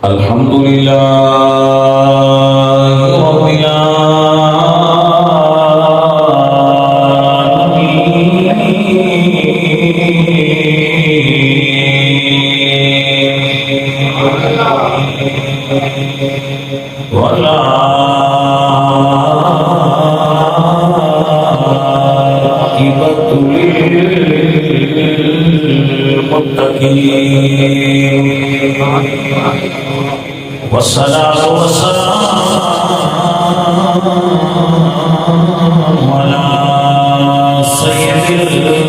الحمدللہ رب العالمین والعاقبۃ للمتقین والصلاة والسلام على سيد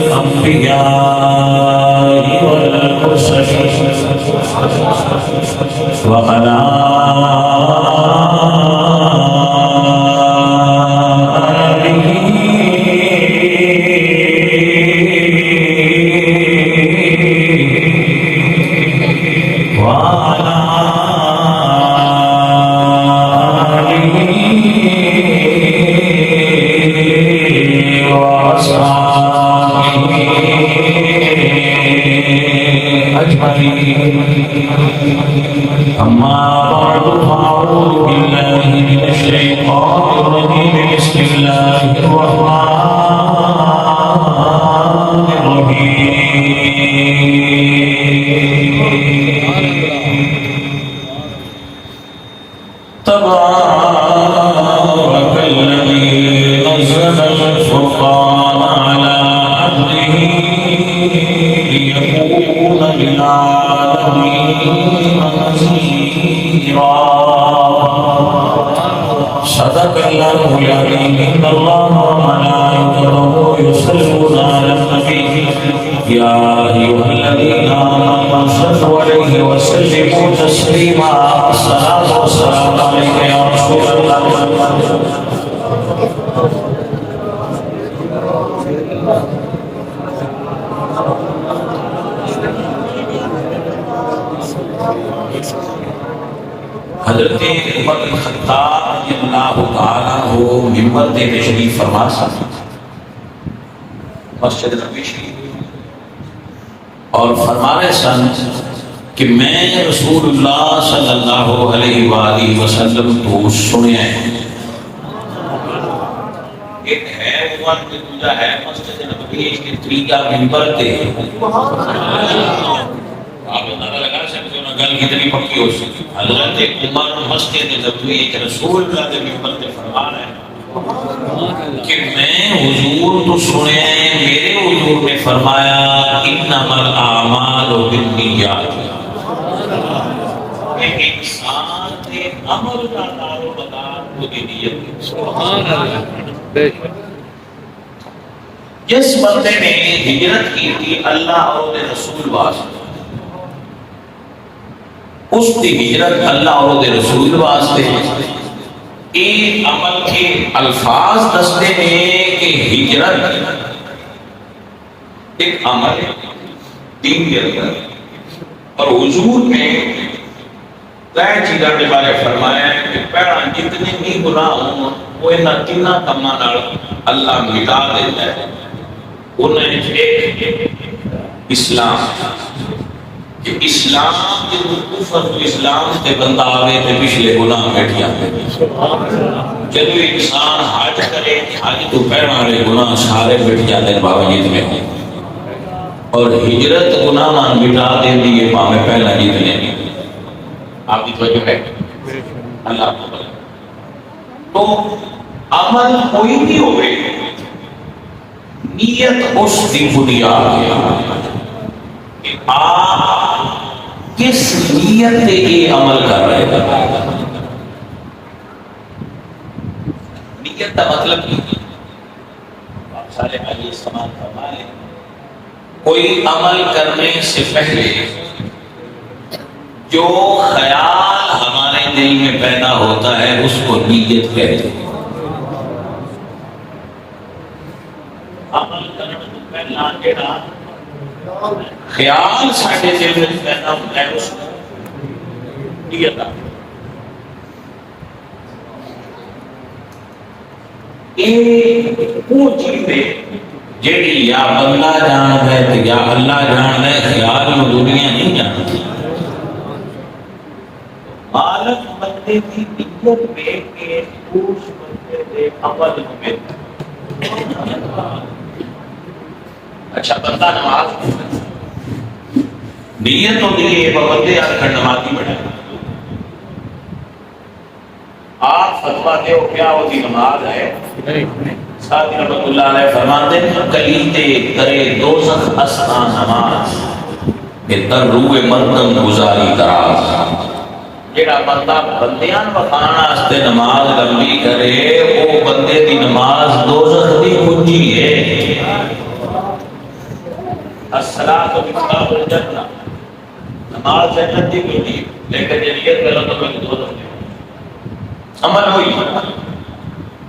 الأنبياء والمرسلين وعلى أما بعد فأعوذ بالله من الشيطان الرجيم بسم الله الرحمن الرحيم تبارك الذي نزل الفرقان على عبده ليكون للعالمين نذيرا صدق الله العظيم إن الله وملائكته يصلون على النبي يا أيها الذين آمنوا صلوا عليه وسلموا تسليما الصلاة والسلام عليك يا رسول الله حضرت عمر بن خطاب رضی اللہ تعالیٰ عنہ منبر پہ تشریف فرما سن مسجد نبوی شریف اور فرما رہے سن کہ میں رسول اللہ صلی اللہ علیہ وآلہ وسلم تو سنیا ہے ایک ہے عمر کے دوجہ ہے مسجد نبوی اس کے طریقہ منبر پہ آپ اندازہ لگا سکتے ہو نا گل کتنی پکی ہو سکتی حضرت عمر مسجد نبوی ایک رسول اللہ کے منبر پہ فرما رہے ہیں کہ میں حضور تو سنے میرے حضور نے فرمایا انما الاعمال بالنیات کہ انسان کے عمل کا دار و مدار وہ نیت ہے سبحان اللہ جس بندے نے ہجرت کی تھی اللہ اور رسول واسطے اس کی ہجرت اللہ اور رسول واسطے ایک عمل کے الفاظ دستے ہیں کہ ہجرت ایک عمل دین کے اندر اور حضور نے کئی چیزوں کے بارے فرمایا ہے کہ پہلا جتنے بھی گناہ ہوں وہ ان تین کاموں نال اللہ مٹا دیتا ہے انہیں ایک اسلام کہ اسلام کے کفر تو اسلام سے بندہ آگے تو پچھلے گناہ بیٹھ جاتے ہیں جب انسان حج کرے حج تو پہلے والے گناہ سارے بیٹھ جاتے ہیں باوجود میں اور ہجرت گناہ مٹا دے دیے پاوے پہلا جتنے آپ کی توجہ ہے اللہ کو بلا تو عمل کوئی بھی ہوئے نیت اس کی بنیاد ہے کہ آپ کس نیت سے یہ عمل کر رہے ہیں نیت کا مطلب نہیں آپ سارے علی استعمال فرما لیں کوئی عمل کرنے سے پہلے جو خیال ہمارے دل میں پیدا ہوتا ہے اس کو نیت کہتے ہیں عمل کرنے سے پہلا جڑا خیال ساڈے دل میں پیدا ہوتا ہے اس کو نیت وہ چیز ہے جیڑی یا بندہ جان ہے یا اللہ جان ہے خیال میں دنیا نہیں جانتی مالک بندے کی نیت دیکھ کے اس بندے دے عمل نو ملتا۔ اچھا بندہ نماز نیت ہوتی ہے بندے آخر نمازی بنے، آپ فتویٰ دیو کیا ہوتی نماز ہے؟ ساتھ رحمت اللہ علیہ فرماتے ہیں کلیتے کرے دوزخ اسنا نماز در روح مردم گزاری دراز۔ جڑا بندہ بندیاں بخانا استے نماز لمبی کرے وہ بندے دی نماز دوزخ دی کنجی ہے۔ الصلاۃ مفتاح الجنہ، نماز جنت دی کنجی، لیکن نیت غلط ہو تو دوزخ دی عمل ہوئی۔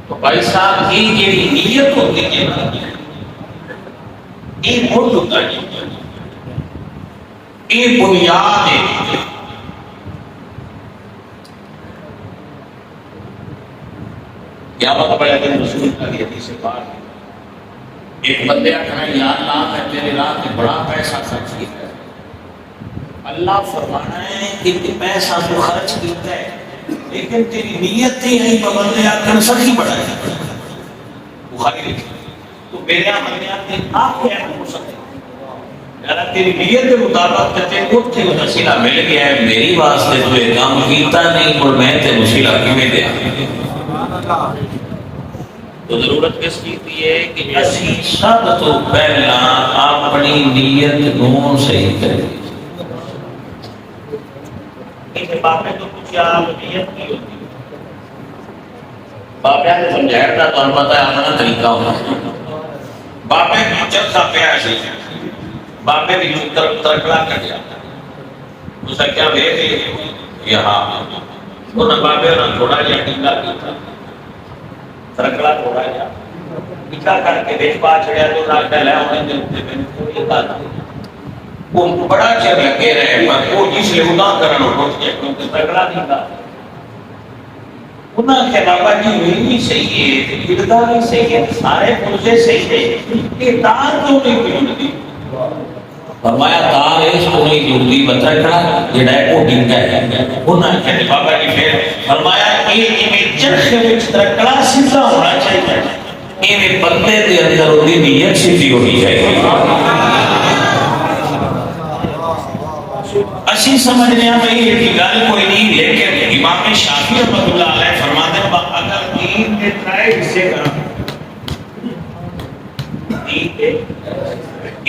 تو بھائی صاحب یہ جیڑی نیت ہوتی ہے یہ بہت ہوتا ہے، یہ بنیاد ہے۔ قیامت پڑے دن رسول اللہ کی حدیث سے بات، ایک بندے کہا یا اللہ میں تیرے راہ میں بڑا پیسہ خرچ کیا ہے، اللہ فرمانا ہے کہ پیسہ تو خرچ کیتا ہے لیکن تیری نیت تھی نہیں بندے آکر سخی بڑھا ہے بخاری لکھی تو میرے عملیات نے آپ کیا ہو سکتے یعنی تیری نیت کے مطابق تے خود تھی وسیلہ مل گیا ہے، میری واسطے تو یہ کام کیتا نہیں اور میں تے وسیلہ کیویں دیا۔ تو ضرورت کس کی تھی ہے کہ اسی سب تو پہلا اپنی نیت نو صحیح کرے۔ کہ باپے تو کچھ آپ نیت کی ہوتی ہے، باپے نے سمجھایا تھا تو ہم پتہ ہے اپنا طریقہ ہونا۔ باپے کی جب سا پیا سی باپے بھی ترکڑا کر گیا اسے کیا بھیج یہاں انہوں باپے نے تھوڑا جہا ٹیلا کیا ترکڑا تھوڑا جہا ٹیلا کر کے بیچ پا چڑیا تو رات پہلے ہونے دے اٹھتے میں کوئی کہا وہ بڑا چر لگے رہے پر وہ جس لئے ادا کرنا اٹھتے ہیں کیونکہ ترکڑا نہیں تھا۔ انہوں نے بابا جی ہوئی بھی صحیح ہے، گردہ بھی صحیح ہے، سارے پرزے صحیح ہے، یہ تار کیوں نہیں پیوں دی؟ فرمایا تار اس کو نہیں جڑتی بترکڑا جڑا ہے وہ ڈنگا ہے۔ انہوں نے کہتے بابا جی پھر فرمایا یہ چرخ میں ترکڑا سیدھا ہونا چاہیے، یہ بندے دے اندر ہوتی نیت سیدھی ہونی چاہیے۔ اسی سمجھنے ہمیں یہ گل کوئی نہیں، لیکن امام شافعی رحمۃ اللہ علیہ فرماتے ہیں اگر دین کے ترائے حصے کرا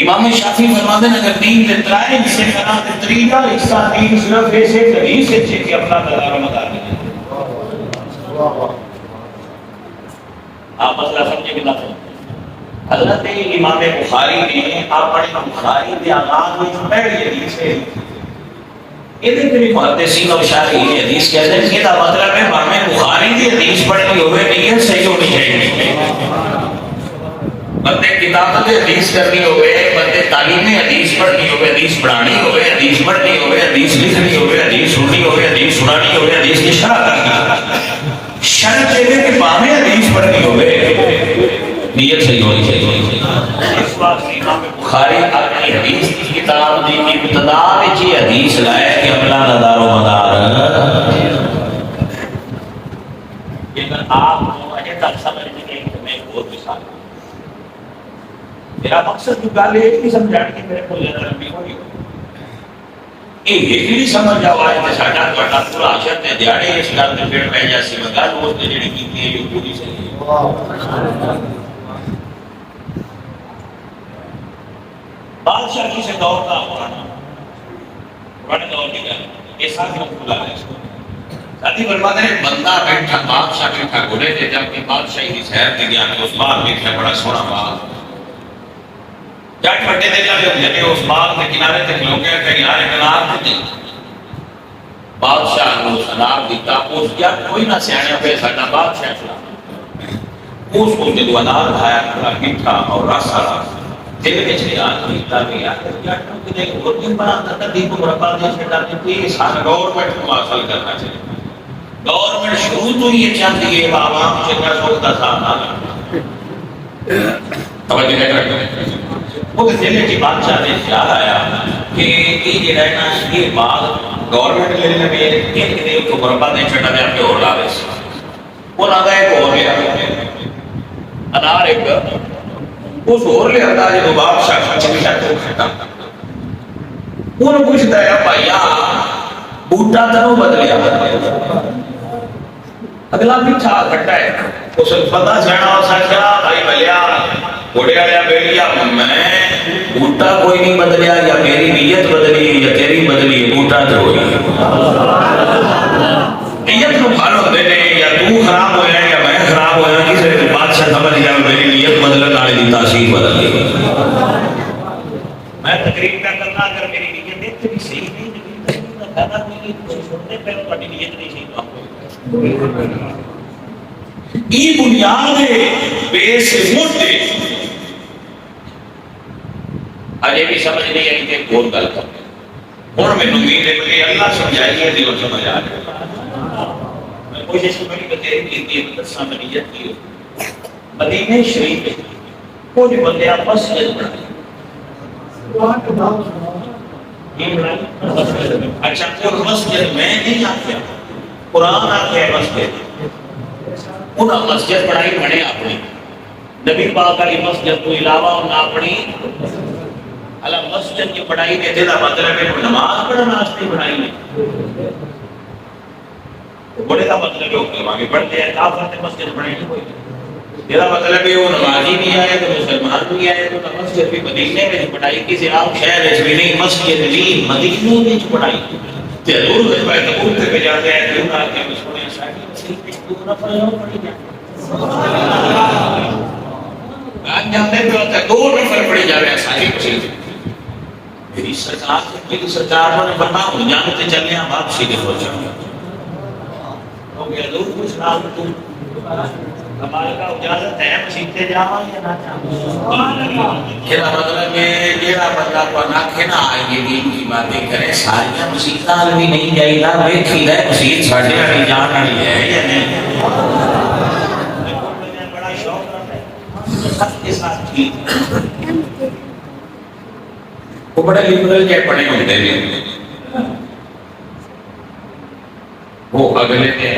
امام شافعی فرماتے ہیں اگر دین کے ترائے حصے کرا تو تریجا حصہ دین صرف ایسے حدیث سے کہ اپنا دار و مدار دیں۔ آپ مسئلہ سمجھے کہ نہ سمجھے؟ حضرت امام بخاری نے اپنے بخاری کے آغاز میں پہلی حدیث ہے یہ بھی محدثین اور شارحین حدیث کہتے ہیں کہ دا مطلب ہے امام بخاری کی حدیث پڑھنی ہوئے نیت صحیح ہونی چاہیے۔ بندے کتابت حدیث کرنی ہوئے، بندے تعلیم حدیث پڑھنی ہوئے، حدیث پڑھانی ہوئے، حدیث پڑھنی ہوئے، حدیث لکھنی ہوئے، حدیث سننی ہوئے، حدیث سنانی ہوئے، حدیث کی شرح کرنی شرط ہے کہ امام حدیث پڑھنی ہوئے نیت صحیح ہونی چاہیے۔ اس بات سے امام بخاری اپنی حدیث کی کتاب دی ابتدا وچ یہ حدیث لائے کہ عملہ دا دار و مدار۔ لیکن آپ اجے تک سمجھ نہیں گئے کہ میں بہت مثال میرا مقصد جو گل ہے نہیں سمجھانے کی میرے کو زیادہ لمبی ہوئی یہ بھی سمجھ جاؤ آج تے ساڈا تہاڈا پورا عاشر تے دیہاڑے اس گل تے پھر پہ جاسی میں گل اس تے جڑی کیتی ہے یہ پوری صحیح ہے۔ بادشاہ کسی دور کا پرانا پرانے دور کی گل یہ ساتھ رسول اللہ علیہ ساتھی فرماتے ہیں بندہ بیٹھا بادشاہ بیٹھا گھوڑے تے جب کہ بادشاہی کی سیر تے گیا تو اس باغ دیکھا بڑا سونا باغ جٹ بٹے دے جاتے اس باغ کے کنارے تے کھلو گیا کہ یار انار تے بادشاہ نے انار دیتا اس کیا کوئی نہ سیانے پہ ساڈا بادشاہ چلا اس کو جدو انار کھایا بڑا میٹھا اور رس والا دل وچ نہیں آتی لاوی آخر جٹ کو کہ اور دن بنا کر دی کو مربع دے چھڈا دی سان گورنمنٹ کو حاصل کرنا چاہیے۔ گورنمنٹ شروع تو یہ چاہتی ہے عوام چنگا سوچتا تھا توجہ نہیں کرتے وہ دل کی بادشاہ نے خیال آیا کہ یہ جڑا ہے نا یہ باغ گورنمنٹ لے لے میں کہ کو برباد نہیں چھڑا دے کے اور لا دے وہ لادا ایک اور لیا انار ایک اس اور لیا تھا جو بادشاہ چمچا تو کھٹا وہ پوچھتا ہے بھائیا بوٹا تو بدلیا اگلا میٹھا کھٹا ہے اس پتہ چلنا اس کیا بھائی بھلیا بوڑھیا لیا بیٹیا میں بوٹا کوئی نہیں بدلیا یا میری نیت بدلی یا تیری بدلی بوٹا تو ہوئی نیت کو کھالو دے دے یا تو خراب ہویا یا میں خراب ہویا کسی بادشاہ سمجھ گیا میری نیت بدلنے والے کی تاثیر بدل گئی میں تقریر کا کرنا اگر میری نیت بھی صحیح نہیں کہنا کوئی چھوڑنے پہ تھوڑی نیت نہیں صحیح تو یہ بنیاد بیس موٹے اجے بھی سمجھ نہیں آئی کہ کون گل کر ہوں مینوں امید ہے کہ اللہ سمجھائیے دل سمجھ آ جائے میں کوشش بڑی بتیری کی ہے مدرسہ نیت کی مدینے شریف میں کچھ بندے آپس میں اچھا اور مسجد میں نہیں آتے قرآن آتے ہیں مسجد انہاں مسجد بڑھائی بنے اپنی نبی پاک علی مسجد کو علاوہ انہاں اپنی اللہ مسجد کی پڑھائی نے تیرا مطلب ہے نماز پڑھنا واسطے بڑھائی نہیں بڑے کا مطلب ہے کہ وہاں پڑھتے ہیں کافر نے مسجد بڑھائی نہیں کوئی تیرا مطلب ہے وہ نمازی بھی آئے تو مسلمان بھی آئے تو مسجد بھی مدینے میں پڑھائی کسی عام شہر ہے بھی نہیں مسجد بھی مدینے میں پڑھائی ضرور ہے بھائی تبوک پہ جاتے ہیں کیوں نہ کہ سنے ساڈی مسجد میں دو نفر لوگ پڑھی جاتے آج جاتے ہیں دو نفر پڑھی جا رہے ہیں ساری مسجد میری سرکار نے فرمایا ہوں جانتے چلے ہیں واپسی کے ہو جائیں ہو گیا دور کچھ نام تم ہمارے کا اجازت ہے مسیحتے جاؤں یا نہ جاؤں کہنا مطلب ہے جیڑا بندہ کو ناکھے نہ آئیے دین کی باتیں کرے ساریاں مسیحتہ بھی نہیں جائے گا بیٹھی رہے مسیحت ساڑھے آنی جان آنی ہے یا نہیں بڑا شوق رہتا ہے سب کے ساتھ ٹھیک وہ بڑے لبرل کے پڑھے ہوتے ہیں وہ اگلے نے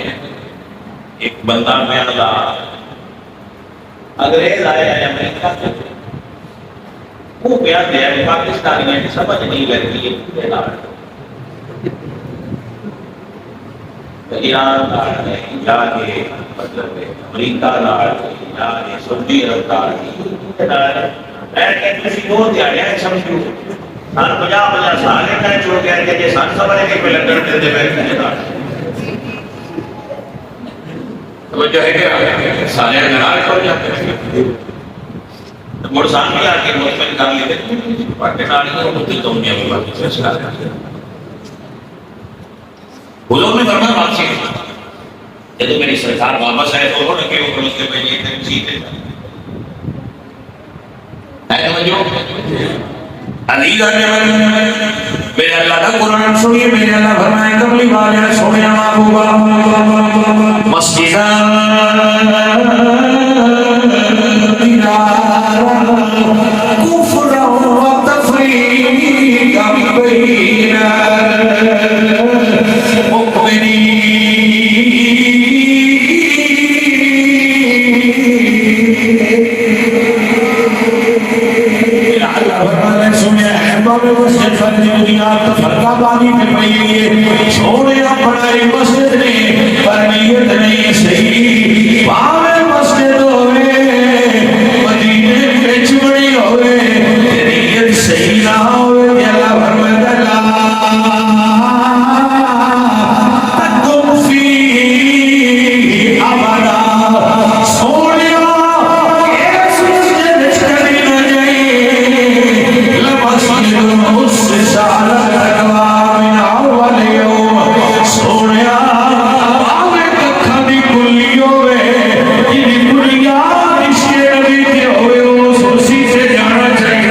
ایک بندہ میں اللہ انگریز آیا ہے امریکہ سے وہ بیان دیا ہے پاکستانی میں سمجھ نہیں لگتی ہے پورے نام ایران نال ہے یا یہ مطلب ہے امریکہ نال ہے یا یہ سعودی عرب نال ہے میں کہتے ہیں دو دیاڑیاں سمجھو سان 50 سال کا چھوڑ گیا کہ یہ سان سمجھے کہ پہلے لڑتے تھے بیٹھے توجہ ہے کہ سارے نراج ہو جاتے ہیں مرسان بھی آ کے مطمئن کر لیتے ہیں پاکستانی کو مدد تو انہیں بھی بات چیز کر رہے ہیں حضور نے فرمایا واپسی جب میری سرکار واپس آئے تو انہوں نے کہ اوپر اس کے پہلے ایک دن سیتے ہے توجہ علی جانے میرے اللہ کا قرآن سنیے میرے اللہ فرمائے کملی والے سونے محبوبہ مسجدہ کفر و تفریق بین مؤمنین مسجد فرجودیات فرقہ بانی میں پہیے چھوڑے اپنائی مسجد نے پر نیت نہیں صحیح باوے مسجد ہوئے مدینے میں چوڑی ہوئے نیت صحیح نہ ہوئے کہ اللہ فرمد اللہ تکم فی ابدا سوڑے ایس مسجد چکری نہ جائے لمسجد مؤسس على التقوى من اول يوم سونیا باوے ککھاں دی کلی ہوے جی کلیاں رشتے نبی تے ہوے اس اسی سے جانا چاہیے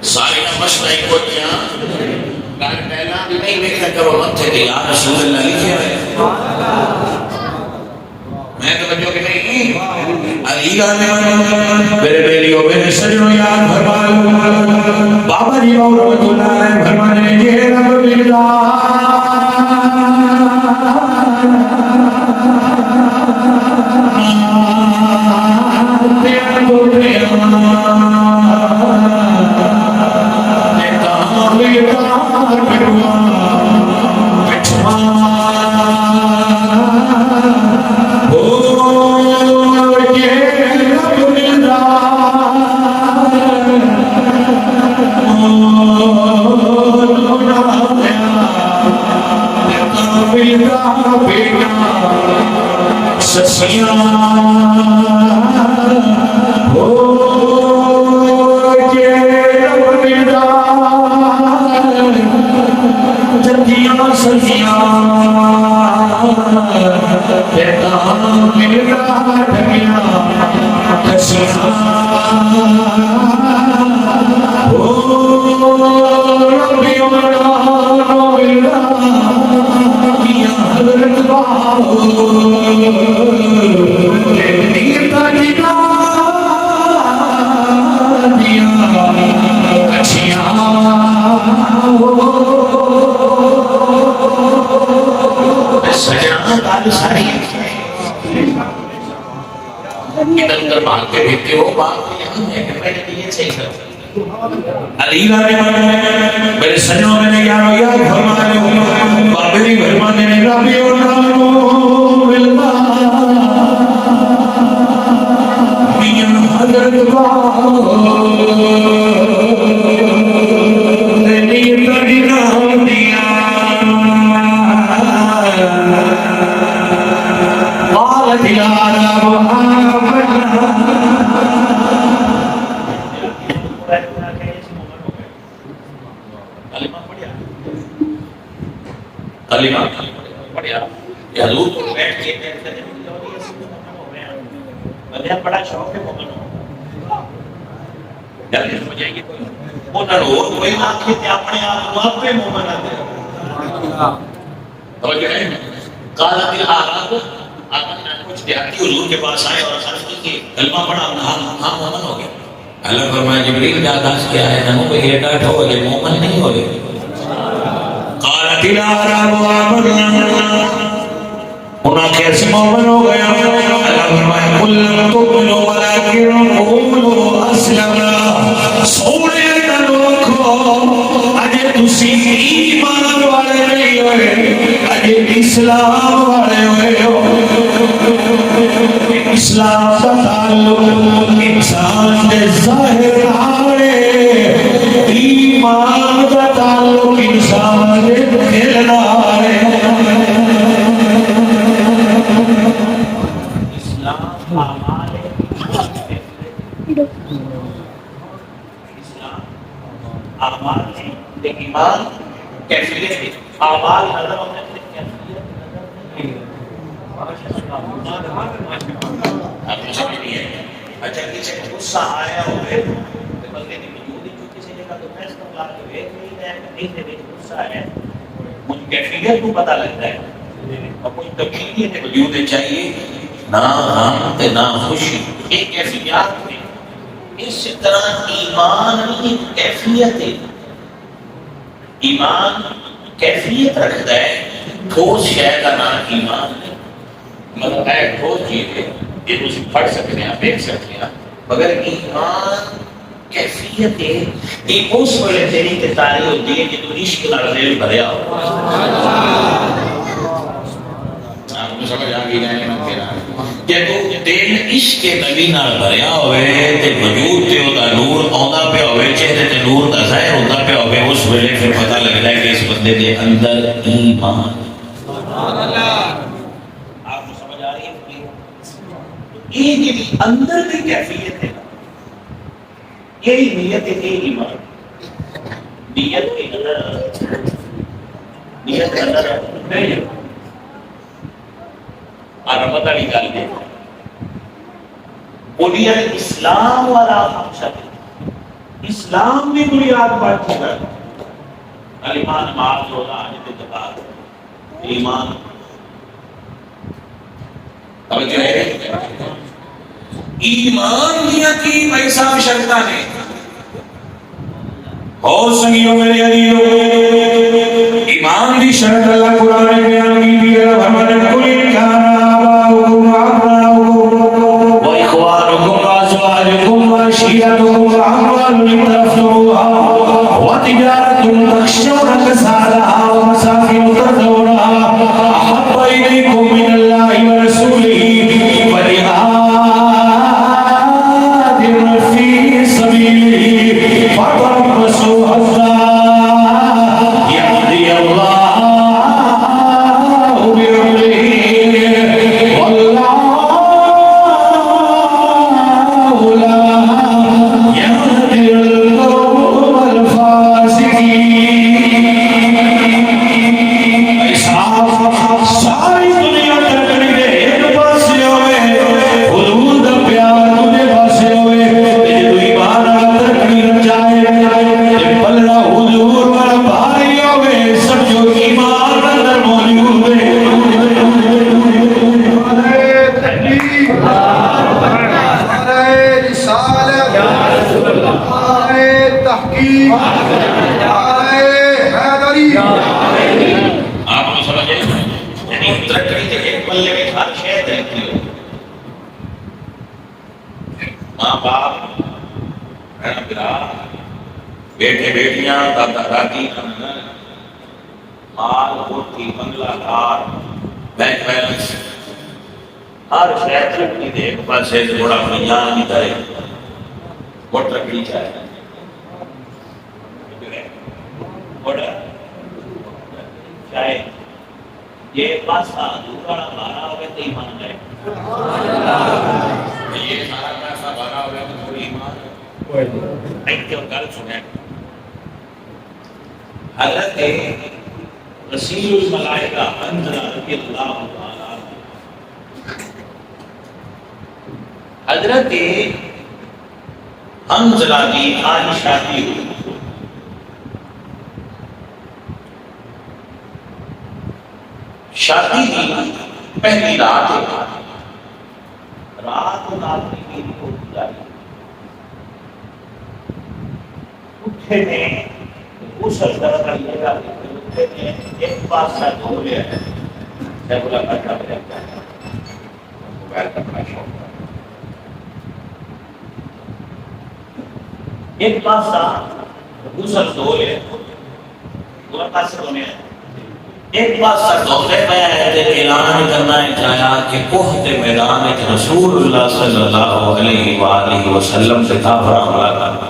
سارے مشتاق ہوتے ہیں گل پہلا کرو مت تھے کہ یا رسول اللہ لکھے رہے میں توجہ کہ نہیں علی گانے میرے بیلیوں میرے سجنوں یاد فرمائے بابا جی رحمت اللہ علیہ فرمانے یہ رب اللہ میرے سجنوں میں نے یارو یاد فرمانے بابری فرمانے نے ربی و نامو باللہ میاں حضرت باو تیلی تڑینا دیا قالت العالم کلمہ پڑھیا یہ حضور کو بیٹھ کے بندہ بڑا شوق ہے مومن ہو جلدی ہو جائے گی وہ نہ رو کوئی آنکھیں تے اپنے آپ کو آپ پہ مومن آتے توجہ ہے قالت العرب آمنا کچھ دیہاتی حضور کے پاس آئے اور عرض کی کہ کلمہ پڑھا ہاں مومن ہو گیا اللہ فرمایا جبریل کیا داس کیا ہے نمو پہ یہ ڈاٹھ ہو گئے مومن نہیں ہو گئے قالت العرب آمنا انہاں کیسے مومن ہو گیا اللہ فرمایا قل لم تؤمنوا ولكن قولوا اسلمنا سونے نہ لوکھو اجے تسی ایمان والے نہیں ہوئے اجے اسلام والے ہوئے ہو اسلام کا تعلق انسان کے ظاہر آرے ایمان کا تعلق انسان کے دل آرے اسلام اعمال اسلام اعمال ہے ایمان کیفیت اعمال نظر ہونے سے کیفیت نظر نہیں آپ کو سمجھ نہیں ہے اچھا کسی کو غصہ آیا ہوئے تو بندے کی وجود ہی کسی جگہ تو میں اس کو لا کے ویک نہیں ہے نہیں سے ویک غصہ ہے مجھ کیفیت کو پتہ لگتا ہے اور کوئی تبدیلی وجود چاہیے نہ غم نہ خوشی ایک کیفیات میں اس طرح ایمان ایک کیفیت ہے ایمان کیفیت رکھتا ہے ٹھوس شے کا نام ایمان نہیں مطلب ہے ٹھوس چیز ہے یہ تسی پڑھ سکتے ہیں دیکھ سکتے ہیں مگر ایمان کیفیت ہے یہ اس ویلے تیری تاری ہوتی ہے کہ تو عشق نال دل بھریا ہو آپ کو سمجھ آ گئی ہے میں کہہ رہا ہوں جب دل عشق نبی نال بھریا ہوئے تے وجود تے دا نور آندا پیا ہوئے چہرے تے نور دا ظاہر ہوندا پیا ہوئے اس ویلے پھر پتہ لگدا ہے کہ اس بندے دے اندر ایمان سبحان اللہ آپ کو سمجھ آ رہی ہے یہ کہ اندر کی کیفیت ہے یہی نیت ہے ایمان نیت کے اندر نیت کے اندر نہیں آرمت علی گل ہے بنی الاسلام والا خمسہ اسلام بھی بنیاد بات کی ہے کلمہ نماز روزہ حج زکات ایمان توجہ ہے ایمان دیا کی پیسہ شرطہ نے اور سنگیوں میرے عزیزو ایمان دی شرط اللہ قرآن میں بیان کی دی ہے ہمارے کل کانا آباؤکم وابناؤکم و اخوانکم و ازواجکم و عشیرتکم و اموال تفضلوها و تجارت تخشون کسادها و مساکن ترضونها احب الیکم من اللہ و رسولہ و جہاد فی سبیلہ فتربصوا حتى يأتي الله بأمره والله لا يهدي القوم الفاسقين. ساری دنیا تکڑی دے ایک پاسے ہوئے حضور دا پیار مجھے پاسے ہوئے تو ایمان تکڑی رچائے بلنا حضور پر بھائی ہوئے سب جو ایمان اندر موجود ہے تحقیق رسالت تحقیق حیدری. آپ کو سمجھے یعنی ترکڑی کے ایک پلے میں ہر شہد رہتی ہو ماں باپ بہن برا بیٹے بیٹیاں دادا دادی مال کوٹھی بنگلہ کار بینک بیلنس ہر شہر ترقی دے ایک پاسے بڑا میاں بھی دے وہ ترقی چاہے بڑا چاہے یہ پاسا دوسرا بارہ ہوگا تو ایمان ہے یہ سارا پیسہ بارہ ہوگا تو تھوڑی ایمان ایک کیوں گل سنیں حضرت رسول الملائکہ حنظلہ رضی اللہ تعالیٰ حضرت حنظلہ کی آج شادی ہوئی شادی کی پہلی رات ہے رات آدمی کی ہوتی جاری اٹھے میں غسل کر کریے گا اٹھے میں ایک پاسا دھو لیا ہے میں بولا بیٹھا میرا موبائل کا بڑا شوق ہے ایک پاسا غسل دھو لیا پورا پاسا دھونے ہیں ایک بات سر دھونے میں اعلان کرنا چاہیا کہ کوہت میدان رسول اللہ صلی اللہ علیہ وآلہ وسلم سے کافر حملہ کرنا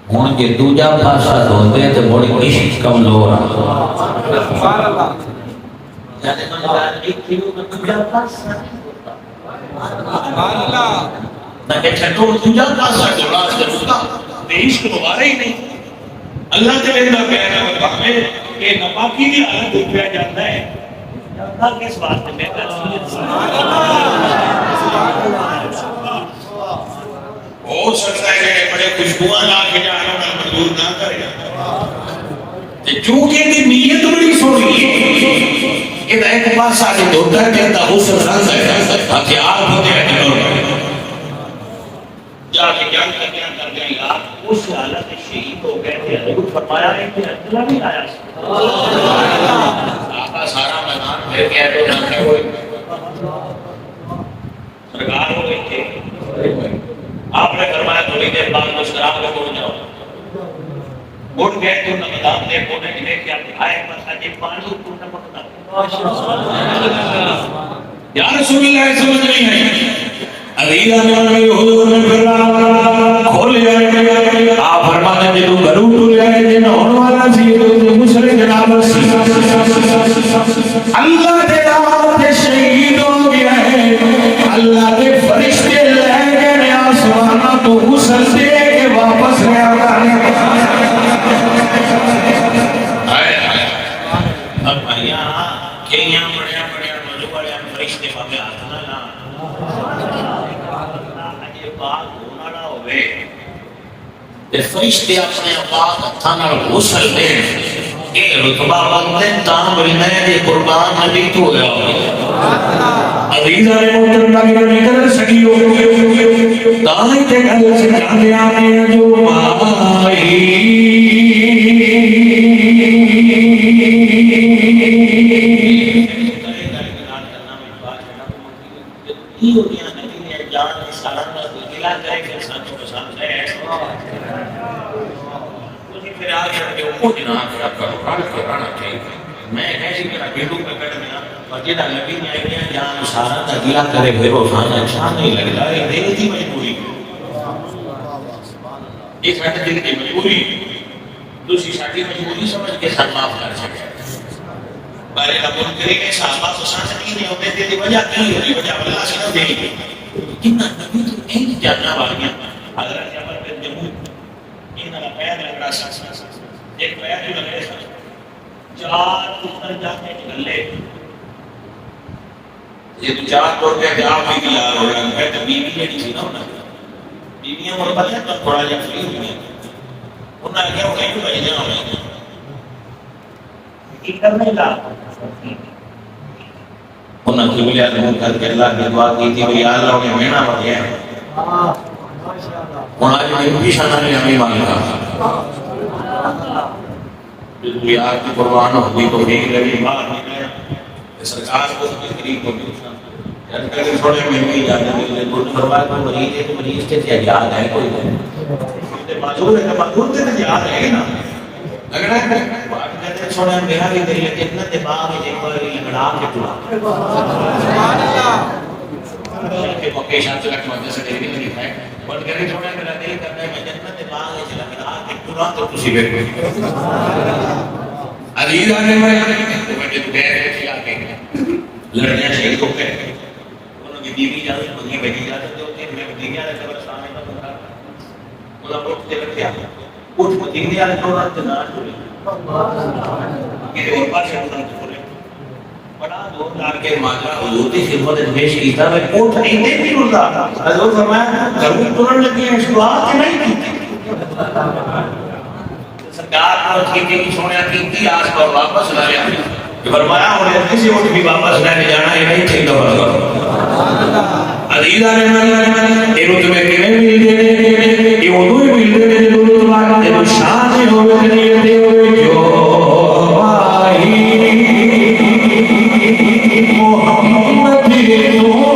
ہوں جی دوجا پاسا دھوتے تو بڑی عشق کمزور عشق دوبارہ ہی نہیں اللہ تعالیٰ کا کہنا ہے کہ نپاکی کی حالت اٹھیا جاتا ہے اللہ کس بات میں ہو سکتا ہے کہ بڑے خوشبوئیں لا کے جانا منظور نہ کرے چونکہ دی نیت بڑی سونی ہے کہ ایک پاس آگے دھوتا ہے کہتا ہو سکتا ہے ہتھیار ہوتے ہیں جا کے جان کر گئے یار اس حالت میں شہید ہو گئے تھے حضور فرمایا ہے کہ عبداللہ بھی آیا آقا سارا میدان پھر گیا تو نہ ہوئے سرکار ہو گئی تھے آپ نے فرمایا تھوڑی دیر بعد مشکراب کو چھوڑ جاؤ اٹھ گئے تو نہ میدان دے کو نے جنہیں کیا دکھائے پتہ جی پانی کو نہ پکتا یا رسول اللہ سمجھ نہیں ہے عزیزہ میں حضور نے پھر کھولیا آپ فرماتے ہیں جو گھرو ٹولیا ہے جن ہونے والا سی تو مسلم جناب اللہ کے رات شہید ہو گیا ہے اللہ کے فرشتے لے گئے آسمانہ تو غسل دے کے واپس لے آتا ہے اب بھائیاں کیاں بڑیا بڑیا مجھو بڑیا فرشتے پاپے آتنا نا بات ہونا نہ ہوئے تے فرشتے اپنے پاک ہتھاں نال غسل دین اے رتبہ بندے تاں بلنے دے قربان نبی تو ہویا عزیزاں نے محترم نبی نبی کر سکیو تاں تے گل سمجھاندے آنے جو مائی میں کیسی میرا بیٹو کا کر دیا اور جہاں نبی نے آئی جان سارا تگلا کرے پھر روزانہ اچھا نہیں لگتا ہے دل کی مجبوری ایک ہاتھ دل کی مجبوری دوسری ساتھی مجبوری سمجھ کے ساتھ معاف کر سکتے بارے کا بول کرے کہ صحابہ تو ساتھ نہیں ہوتے تھے دی وجہ کی ہوئی وجہ اللہ سے نہ دے کتنا نبی تو ایک جانا والیاں حضرت عمر بن جمود انہاں کا پیر لگ رہا سا ایک پیر جو لگ رہا سا چار اتر جا کے نکلے یہ تو چار توڑ کے جا بھی تیار ہو رہا ہے تو بیوی جڑی سی نا انہاں بیویاں مر پتہ تو تھوڑا جا فری ہوئی انہاں کیا ہو گئی بھائی جان کی کرنے لا انہاں کی بلیا منہ کر کے اللہ کی دعا کی تھی بھئی اللہ نے مہینہ بڑھ گیا انہاں نے بھی شانہ نے ہمیں مانگا یار کی قربان ہوئی تو بھی لگی باہر نکلے سرکار کو فکری کو بھی جن کر تھوڑے میں بھی جانے ملے تو فرمایا کوئی مریض ہے تو مریض کے یاد ہے کوئی معذور ہے کہ معذور تے یاد ہے نا اگر بات کہتے چھوڑا میرا بھی دل ہے کتنا دماغ ہے ایک بار لگڑا کے ٹوٹا سبحان اللہ کہ موقع شان سے رکھ مدد سے دیکھنے لگی ہے بٹ کرے چھوڑا میرا دل کرتا ہے میں جنت دماغ ہے لگڑا کے ٹوٹا تو خوشی بیٹھے عزیز آنے میں بڑے دیر ہے آ کے لڑنے شہید ہو گئے انہوں کی بیوی جاتے منگی بھیجی جاتے جو کہ میں بیوی والے قبرستان میں بندہ انہوں نے اٹھتے رکھتے کچھ مدینے والے تو انہوں نے نہ چھوڑی کہ اور پاس سے انہوں نے چھوڑے بڑا دور دار کے ماجرا حضور کی خدمت میں پیش کیتا میں اٹھ نہیں دے بھی رہا حضور فرمایا ضرور ترن لگی ہے اس دعا کے نہیں کی سرکار نے کیتی کی سونے کیتی آس پر واپس لا لیا فرمایا اور کسی اٹھ بھی واپس لے کے جانا ہے نہیں ٹھیک ہے عزیزاں نے یہ روز میں کہ مل دے یہ وہ مل دے جو تمہارا شان ہوے نیت ہوے جو آئی محمد تو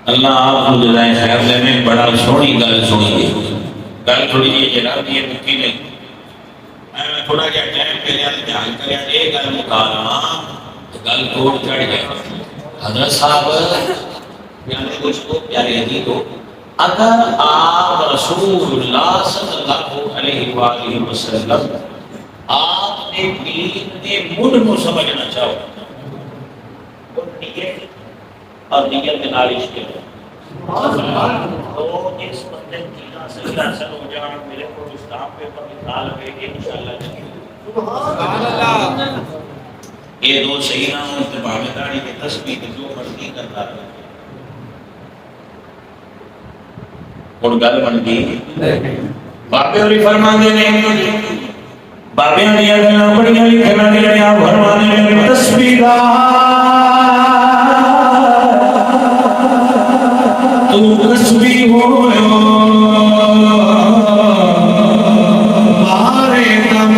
اللہ آپ کو جزائے خیر دے میں بڑا سونی گل سنی گئی گل تھوڑی جی جناب یہ مکی نہیں میں تھوڑا جہا ٹائم پہ لیا دھیان کریا یہ گل مکالمہ گل توڑ چڑھ گیا حضرت صاحب پیارے دوستو پیارے عزیزو اگر آپ رسول اللہ صلی اللہ علیہ وآلہ وسلم آپ نے دین کے مڈ کو سمجھنا چاہو اور نیت کے نال عشق ہے تو اس بندے کی صحیح حاصل ہو جانا میرے کو اسلام پہ پر مثال ہے کہ انشاءاللہ سبحان اللہ یہ دو صحیح نام اتباع داڑھی کے تسبیح جو مرضی کرتا ہے ہن گل بن گئی بابے ہوری فرماندے نے بابیاں دیاں گلاں بڑیاں لکھن والیاں فرماندے نے تسبیح تو کسبی ہوئے مارے دم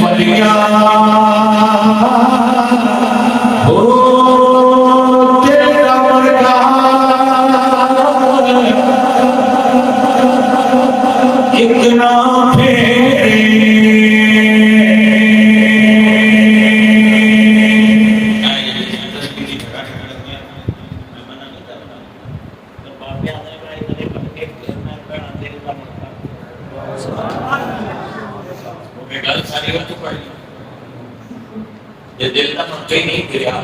ولیا ہو تیرا مرگا ایک نہ پھیرے یہ دل کا منچے نہیں گریا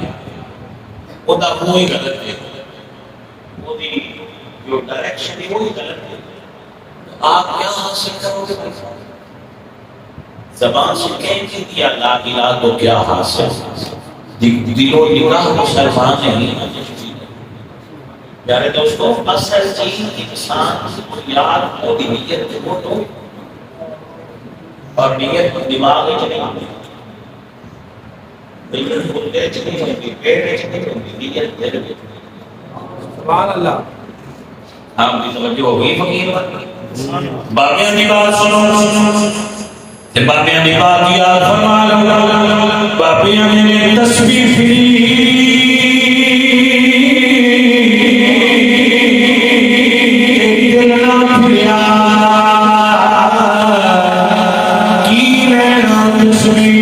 وہ دا وہی غلط ہے وہ دی جو ڈائریکشن ہے وہی غلط ہے آپ کیا حاصل کرو گے زبان سے کہیں کہ دیا لا الہ تو کیا حاصل دل و نگاہ مسلمان نہیں پیارے دوستو اصل چیز انسان یاد کو نیت کو تو اور نیت دماغ میں نہیں سبحان اللہ آپ کی توجہ ہو گئی فقیر باقیاں دی بات سنو تے باقیاں دی بات یاد فرما لو باقیاں نے تسبیح کی دل نہ پھریا کی لینا تسبیح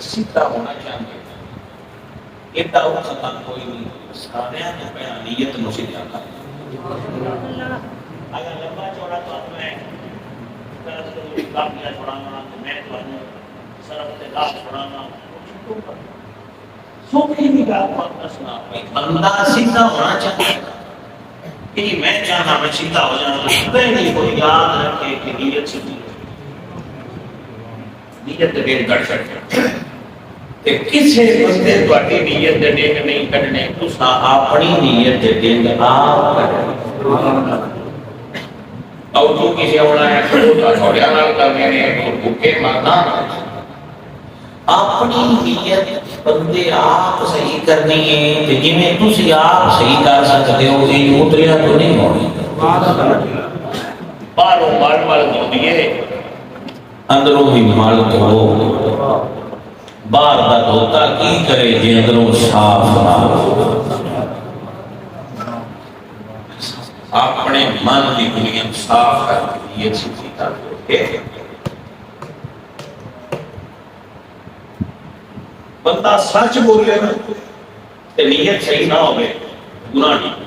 سیدھا ہونا چاہتے ہیں ایڈا وقت کوئی نہیں سارے نے پہنا نیت نو سی جانا اگر لمبا چوڑا تو میں باقیہ چھوڑانا میں تو صرف لا چھوڑانا سوکھی نگاہ پر دسنا بندہ سیدھا ہونا چاہتا ہے کہ میں چاہنا میں سیدھا ہو جانا پہلی کو یاد رکھے کہ نیت سیدھی نیت دیر کر سکتے کسی بندے تواڈی نیت دے ڈنگ نہیں کڈنے تساں اپنی نیت دے ڈنگ آپ کڈنے او تو کسی ہونا ہے تو چھوڑیا نال کرنے نے بھوکے مارنا اپنی نیت بندے آپ صحیح کرنی ہے تے جویں تسی آپ صحیح کر سکتے ہو یہ اتریا تو نہیں ہونی باہروں مال ہوندی ہے اندروں بھی مال تو باہر کا دھوتا کی کرے جی اندروں صاف نہ اپنے من کی دنیا صاف کر یہ چیزیں کرتے بندہ سچ بولے نا تے نیت صحیح نہ ہوئے گناہ نہیں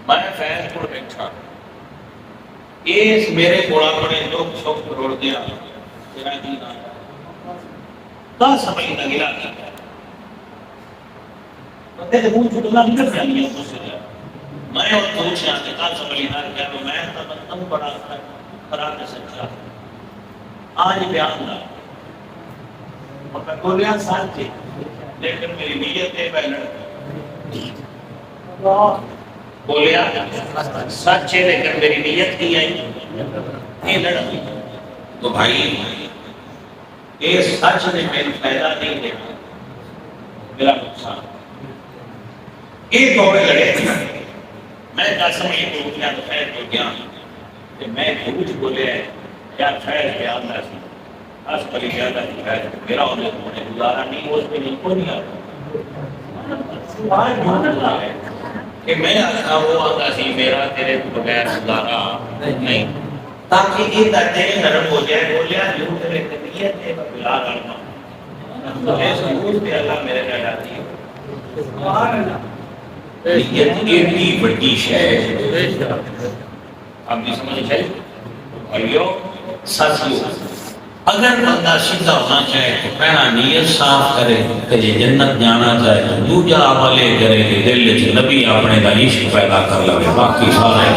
میں فیض کو بیٹھا اس میرے کوڑا پڑے دکھ سکھ روڑ دیا تیرا دین آیا کا سمجھ نہ گلا کی بندے دے منہ چھٹنا نہیں کر جانی ہے اس سے میں اور پوچھا کہ کا سمجھ نہ کیا تو میں تو بندہ بڑا خراب ہے سچا آج بیان دا اور میں بولیا ساتھ تھی لیکن میری نیت ہے پہلے بولیا سچ ہے لیکن میری نیت کی آئی یہ لڑ تو بھائی یہ سچ نے میری فائدہ نہیں دیا میرا نقصان یہ دوڑے لڑے میں قسم یہ تو کیا تو خیر تو کیا کہ میں جھوٹ بولے یا خیر کیا اللہ سی اس پر زیادہ خیر میرا ہونے گزارا نہیں اس پہ نہیں کو نہیں آتا کہ میں آتا وہ آتا سی میرا تیرے بغیر گزارا نہیں تاکہ یہ دل نرم ہو جائے بولیا ضرور تیرے طبیعت ہے بلا کرنا ایسا اس پہ اللہ میرے کا ڈالتی ہے نیت ایڈی بڑی شے ہے آپ بھی سمجھ چاہیے بھائیو ساتھیو اگر بندہ سیدھا ہونا چاہے تو پہلا نیت صاف کرے کہ یہ جنت جانا چاہے تو دوجا عمل کرے کہ دل وچ نبی اپنے دا عشق پیدا کر لے باقی سارے